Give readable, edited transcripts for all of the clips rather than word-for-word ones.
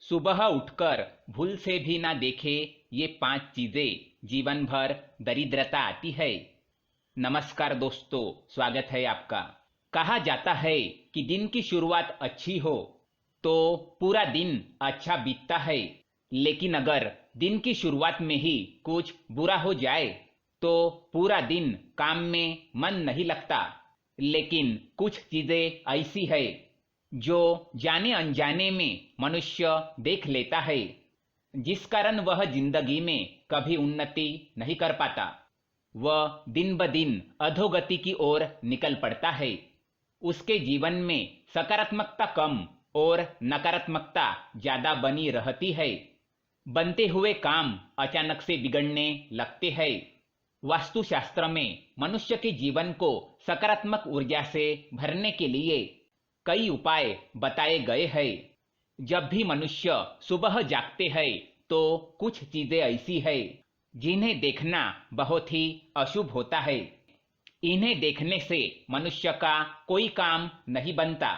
सुबह उठकर भूल से भी ना देखे ये 5 चीजें जीवन भर दरिद्रता आती है। नमस्कार दोस्तों, स्वागत है आपका। कहा जाता है कि दिन की शुरुआत अच्छी हो तो पूरा दिन अच्छा बीतता है, लेकिन अगर दिन की शुरुआत में ही कुछ बुरा हो जाए तो पूरा दिन काम में मन नहीं लगता। लेकिन कुछ चीजें ऐसी है जो जाने अनजाने में मनुष्य देख लेता है, जिस कारण वह जिंदगी में कभी उन्नति नहीं कर पाता। वह दिन ब दिन अधोगति की ओर निकल पड़ता है। उसके जीवन में सकारात्मकता कम और नकारात्मकता ज्यादा बनी रहती है। बनते हुए काम अचानक से बिगड़ने लगते हैं। वास्तुशास्त्र में मनुष्य के जीवन को सकारात्मक ऊर्जा से भरने के लिए कई उपाय बताए गए हैं। जब भी मनुष्य सुबह जागते हैं तो कुछ चीजें ऐसी है जिन्हें देखना बहुत ही अशुभ होता है। इन्हें देखने से मनुष्य का कोई काम नहीं बनता,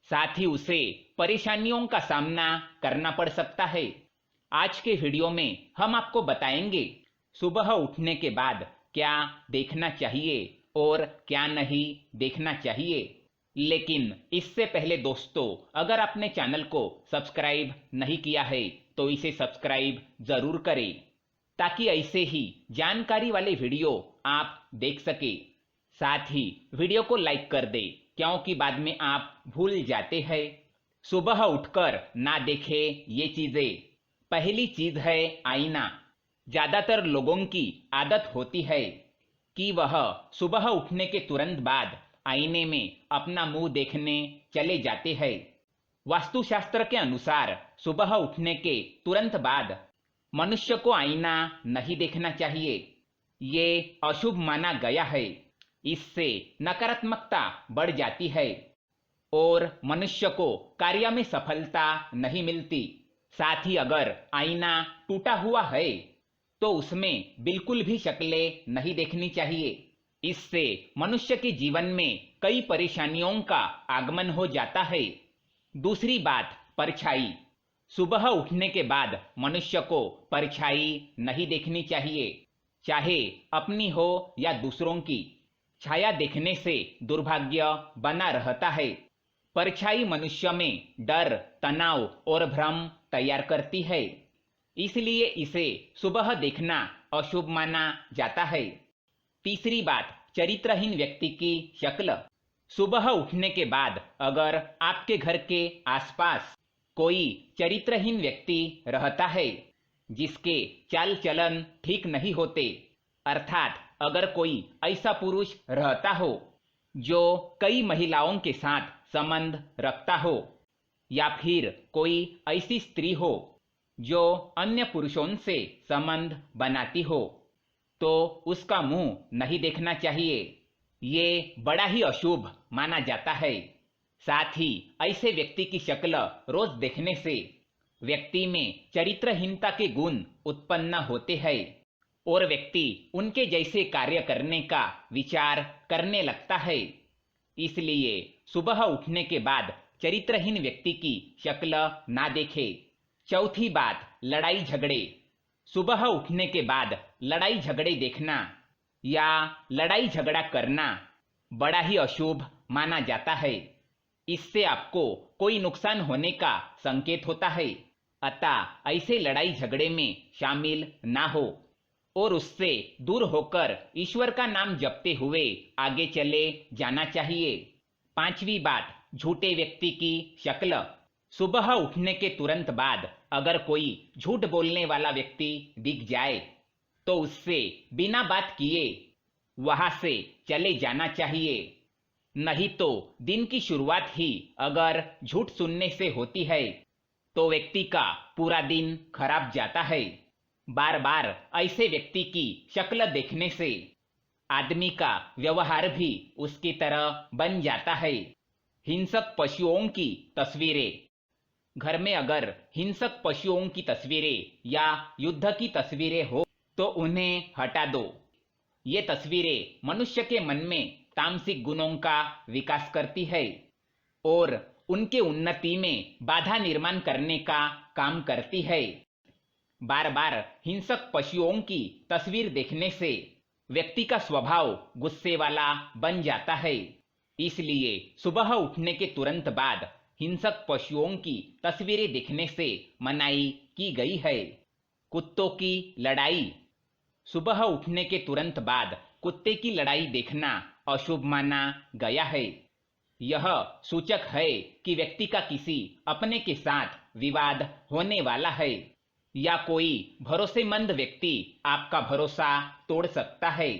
साथ ही उसे परेशानियों का सामना करना पड़ सकता है। आज के वीडियो में हम आपको बताएंगे सुबह उठने के बाद क्या देखना चाहिए और क्या नहीं देखना चाहिए। लेकिन इससे पहले दोस्तों, अगर आपने चैनल को सब्सक्राइब नहीं किया है तो इसे सब्सक्राइब जरूर करें, ताकि ऐसे ही जानकारी वाले वीडियो आप देख सके। साथ ही वीडियो को लाइक कर दे, क्योंकि बाद में आप भूल जाते हैं। सुबह उठकर ना देखे ये चीजें। पहली चीज है आईना। ज्यादातर लोगों की आदत होती है कि वह सुबह उठने के तुरंत बाद आईने में अपना मुंह देखने चले जाते हैं। वास्तुशास्त्र के अनुसार सुबह उठने के तुरंत बाद मनुष्य को आईना नहीं देखना चाहिए। ये अशुभ माना गया है। इससे नकारात्मकता बढ़ जाती है और मनुष्य को कार्य में सफलता नहीं मिलती। साथ ही अगर आईना टूटा हुआ है तो उसमें बिल्कुल भी शक्लें नहीं देखनी चाहिए। इससे मनुष्य के जीवन में कई परेशानियों का आगमन हो जाता है। दूसरी बात, परछाई। सुबह उठने के बाद मनुष्य को परछाई नहीं देखनी चाहिए, चाहे अपनी हो या दूसरों की। छाया देखने से दुर्भाग्य बना रहता है। परछाई मनुष्य में डर, तनाव और भ्रम तैयार करती है, इसलिए इसे सुबह देखना अशुभ माना जाता है। तीसरी बात, चरित्रहीन व्यक्ति की शक्ल। सुबह उठने के बाद अगर आपके घर के आसपास कोई चरित्रहीन व्यक्ति रहता है जिसके चाल चलन ठीक नहीं होते, अर्थात अगर कोई ऐसा पुरुष रहता हो जो कई महिलाओं के साथ संबंध रखता हो, या फिर कोई ऐसी स्त्री हो जो अन्य पुरुषों से संबंध बनाती हो, तो उसका मुंह नहीं देखना चाहिए। ये बड़ा ही अशुभ माना जाता है। साथ ही ऐसे व्यक्ति की शक्ल रोज देखने से व्यक्ति में चरित्रहीनता के गुण उत्पन्न होते हैं और व्यक्ति उनके जैसे कार्य करने का विचार करने लगता है। इसलिए सुबह उठने के बाद चरित्रहीन व्यक्ति की शक्ल ना देखे। चौथी बात, लड़ाई झगड़े। सुबह उठने के बाद लड़ाई झगड़े देखना या लड़ाई झगड़ा करना बड़ा ही अशुभ माना जाता है। इससे आपको कोई नुकसान होने का संकेत होता है, अतः ऐसे लड़ाई झगड़े में शामिल ना हो और उससे दूर होकर ईश्वर का नाम जपते हुए आगे चले जाना चाहिए। पांचवी बात, झूठे व्यक्ति की शक्ल। सुबह उठने के तुरंत बाद अगर कोई झूठ बोलने वाला व्यक्ति दिख जाए तो उससे बिना बात किए वहां से चले जाना चाहिए। नहीं तो दिन की शुरुआत ही अगर झूठ सुनने से होती है तो व्यक्ति का पूरा दिन खराब जाता है। बार बार ऐसे व्यक्ति की शक्ल देखने से आदमी का व्यवहार भी उसकी तरह बन जाता है। हिंसक पशुओं की तस्वीरें। घर में अगर हिंसक पशुओं की तस्वीरें या युद्ध की तस्वीरें हो तो उन्हें हटा दो। ये तस्वीरें मनुष्य के मन में तामसिक गुणों का विकास करती है और उनके उन्नति में बाधा निर्माण करने का काम करती है। बार बार हिंसक पशुओं की तस्वीर देखने से व्यक्ति का स्वभाव गुस्से वाला बन जाता है। इसलिए सुबह उठने के तुरंत बाद हिंसक पशुओं की तस्वीरें देखने से मनाही की गई है। कुत्तों की लड़ाई। सुबह उठने के तुरंत बाद कुत्ते की लड़ाई देखना अशुभ माना गया है। यह सूचक है कि व्यक्ति का किसी अपने के साथ विवाद होने वाला है या कोई भरोसेमंद व्यक्ति आपका भरोसा तोड़ सकता है।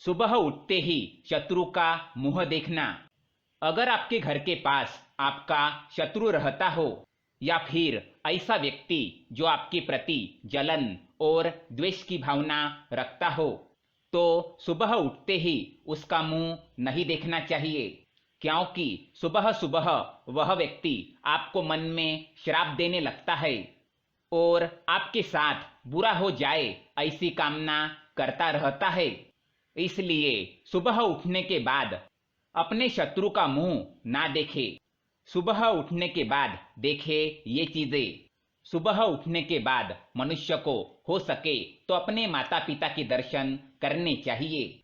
सुबह उठते ही शत्रु का मुंह देखना। अगर आपके घर के पास आपका शत्रु रहता हो या फिर ऐसा व्यक्ति जो आपके प्रति जलन और द्वेष की भावना रखता हो, तो सुबह उठते ही उसका मुंह नहीं देखना चाहिए, क्योंकि सुबह सुबह वह व्यक्ति आपको मन में श्राप देने लगता है और आपके साथ बुरा हो जाए ऐसी कामना करता रहता है। इसलिए सुबह उठने के बाद अपने शत्रु का मुंह ना देखे। सुबह उठने के बाद देखे ये चीजें। सुबह उठने के बाद मनुष्य को हो सके तो अपने माता पिता के दर्शन करने चाहिए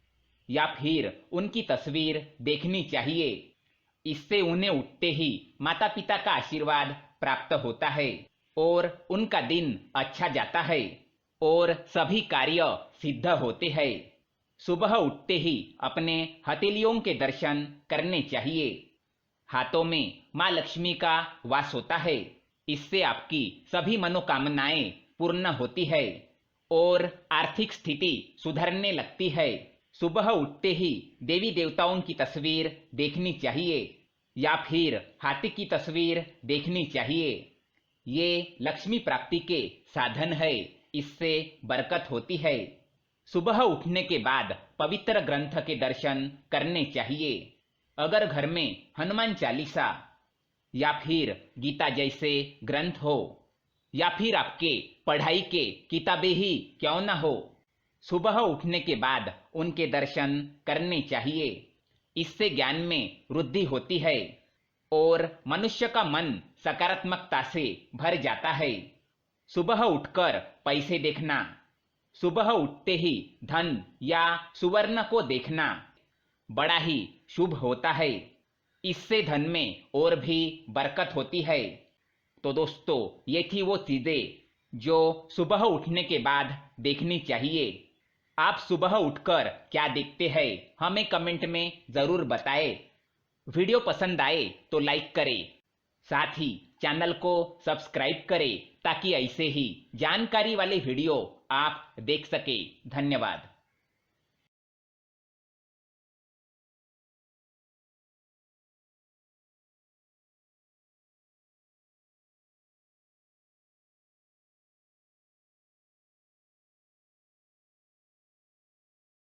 या फिर उनकी तस्वीर देखनी चाहिए। इससे उन्हें उठते ही माता पिता का आशीर्वाद प्राप्त होता है और उनका दिन अच्छा जाता है और सभी कार्य सिद्ध होते हैं। सुबह उठते ही अपने हथेलियों के दर्शन करने चाहिए। हाथों में माँ लक्ष्मी का वास होता है। इससे आपकी सभी मनोकामनाएं पूर्ण होती है और आर्थिक स्थिति सुधरने लगती है। सुबह उठते ही देवी देवताओं की तस्वीर देखनी चाहिए या फिर हाथी की तस्वीर देखनी चाहिए। ये लक्ष्मी प्राप्ति के साधन है, इससे बरकत होती है। सुबह उठने के बाद पवित्र ग्रंथ के दर्शन करने चाहिए। अगर घर में हनुमान चालीसा या फिर गीता जैसे ग्रंथ हो या फिर आपके पढ़ाई के किताबें ही क्यों ना हो, सुबह उठने के बाद उनके दर्शन करने चाहिए। इससे ज्ञान में वृद्धि होती है और मनुष्य का मन सकारात्मकता से भर जाता है। सुबह उठकर पैसे देखना। सुबह उठते ही धन या सुवर्ण को देखना बड़ा ही शुभ होता है। इससे धन में और भी बरकत होती है। तो दोस्तों, ये थी वो चीजें जो सुबह उठने के बाद देखनी चाहिए। आप सुबह उठकर क्या देखते हैं, हमें कमेंट में जरूर बताएं। वीडियो पसंद आए तो लाइक करें, साथ ही चैनल को सब्सक्राइब करें ताकि ऐसे ही जानकारी वाले वीडियो आप देख सके। धन्यवाद।